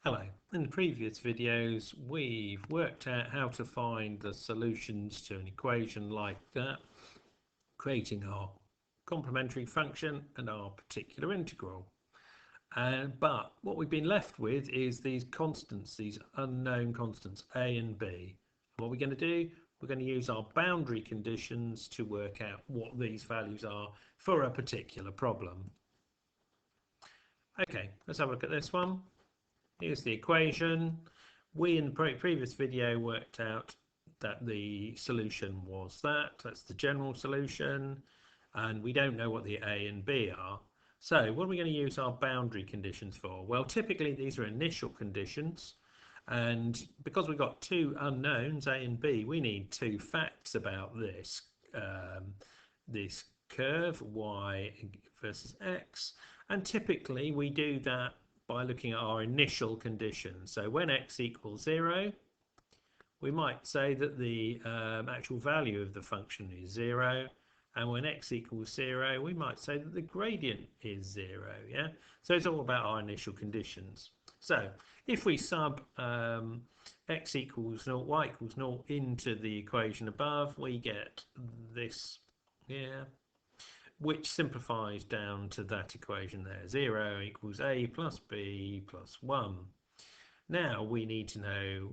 Hello. In the previous videos, we've worked out how to find the solutions to an equation like that, creating our complementary function and our particular integral. But what we've been left with is these constants, these unknown constants, a and b. What we're going to do, we're going to use our boundary conditions to work out what these values are for a particular problem. Okay, let's have a look at this one. Here's the equation. We in the previous video worked out that the solution was that's the general solution, and we don't know what the A and B are. So what are we going to use our boundary conditions for? Well, typically these are initial conditions, and because we've got two unknowns, A and B, we need two facts about this curve, y versus x, and typically we do that by looking at our initial conditions. So when x equals 0, we might say that the actual value of the function is 0, and when x equals 0, we might say that the gradient is 0. Yeah, so it's all about our initial conditions. So if we sub x equals 0, y equals 0 into the equation above, we get this here, which simplifies down to that equation there. 0 equals a plus b plus 1. Now we need to know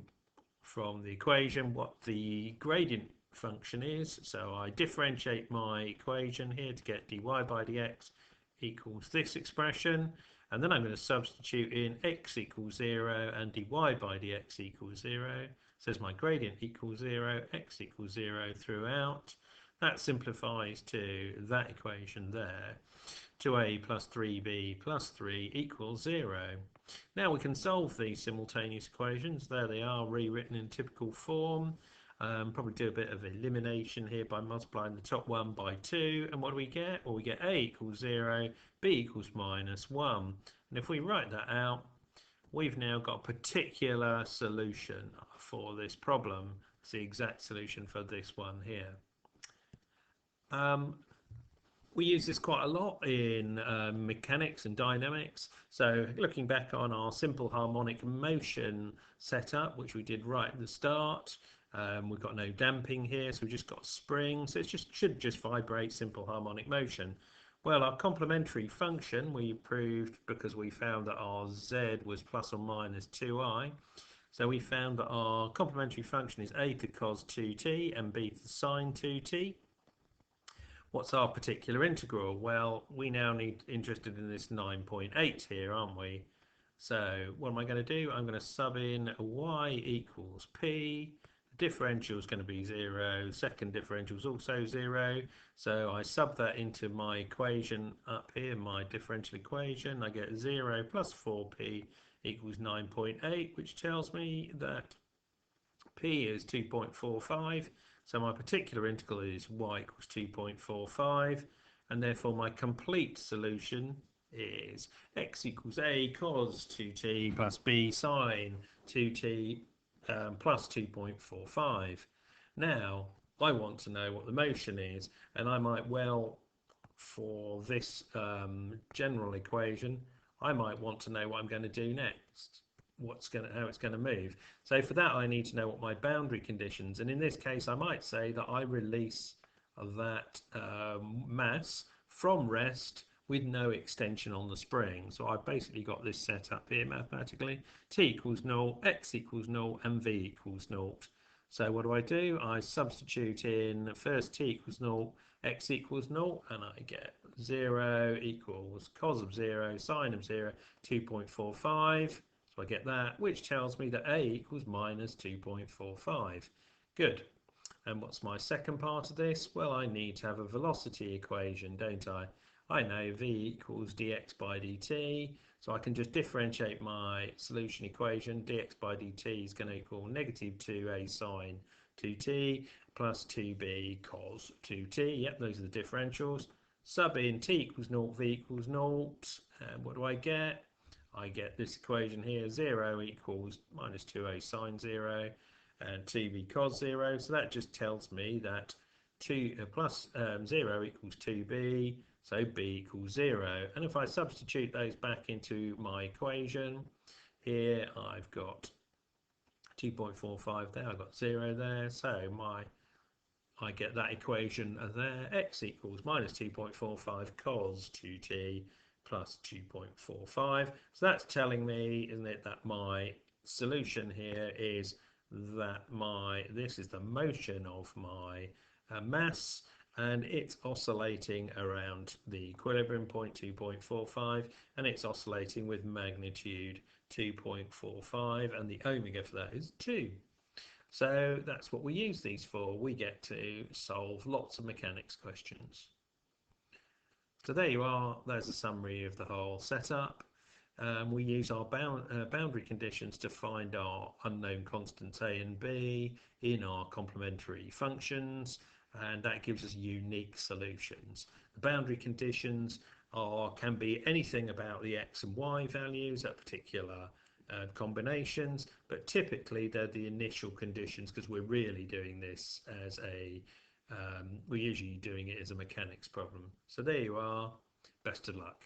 from the equation what the gradient function is. So I differentiate my equation here to get dy by dx equals this expression. And then I'm going to substitute in x equals 0 and dy by dx equals 0. Says my gradient equals 0, x equals 0 throughout. That simplifies to that equation there, 2a plus 3b plus 3 equals 0. Now we can solve these simultaneous equations. There they are, rewritten in typical form. Probably do a bit of elimination here by multiplying the top one by 2. And what do we get? Well, we get a equals 0, b equals minus 1. And if we write that out, we've now got a particular solution for this problem. It's the exact solution for this one here. We use this quite a lot in mechanics and dynamics. So looking back on our simple harmonic motion setup, which we did right at the start, we've got no damping here, so we've just got spring, so it should just vibrate, simple harmonic motion. Well, our complementary function we proved because we found that our z was plus or minus 2i. So we found that our complementary function is a to cos 2t and b to sine 2t. What's our particular integral? Well, we now need interested in this 9.8 here, aren't we? So what am I going to do? I'm going to sub in y equals p. The differential is going to be 0. Second differential is also 0. So I sub that into my equation up here, my differential equation. I get 0 plus 4p equals 9.8, which tells me that p is 2.45. So my particular integral is y equals 2.45, and therefore my complete solution is x equals a cos 2t plus b sine 2t plus 2.45. Now, I want to know what the motion is, and I might well, for this general equation, I might want to know what I'm going to do next. How it's going to move. So for that I need to know what my boundary conditions, and in this case I might say that I release that mass from rest with no extension on the spring. So I've basically got this set up here mathematically. T equals 0, x equals 0 and v equals 0. So what do? I substitute in first t equals 0, x equals 0, and I get 0 equals cos of 0 sine of 0 2.45. So I get that, which tells me that a equals minus 2.45. Good. And what's my second part of this? Well, I need to have a velocity equation, don't I? I know v equals dx by dt, so I can just differentiate my solution equation. Dx by dt is going to equal negative 2a sine 2t plus 2b cos 2t. Yep, those are the differentials. Sub in t equals 0, v equals 0, and what do I get? I get this equation here, 0 equals minus 2a sine 0 and 2b cos 0. So that just tells me that 0 equals 2b, so b equals 0. And if I substitute those back into my equation, Here I've got 2.45 there, I've got 0 there, so I get that equation there, x equals minus 2.45 cos 2t plus 2.45. So that's telling me, isn't it, that my solution here is that this is the motion of my mass, and it's oscillating around the equilibrium point 2.45, and it's oscillating with magnitude 2.45, and the omega for that is 2. So that's what we use these for. We get to solve lots of mechanics questions. So there you are. There's a summary of the whole setup. We use our boundary conditions to find our unknown constants a and b in our complementary functions, and that gives us unique solutions. The boundary conditions can be anything about the x and y values at particular combinations, but typically they're the initial conditions, because we're really doing this as we're usually doing it as a mechanics problem. So there you are. Best of luck.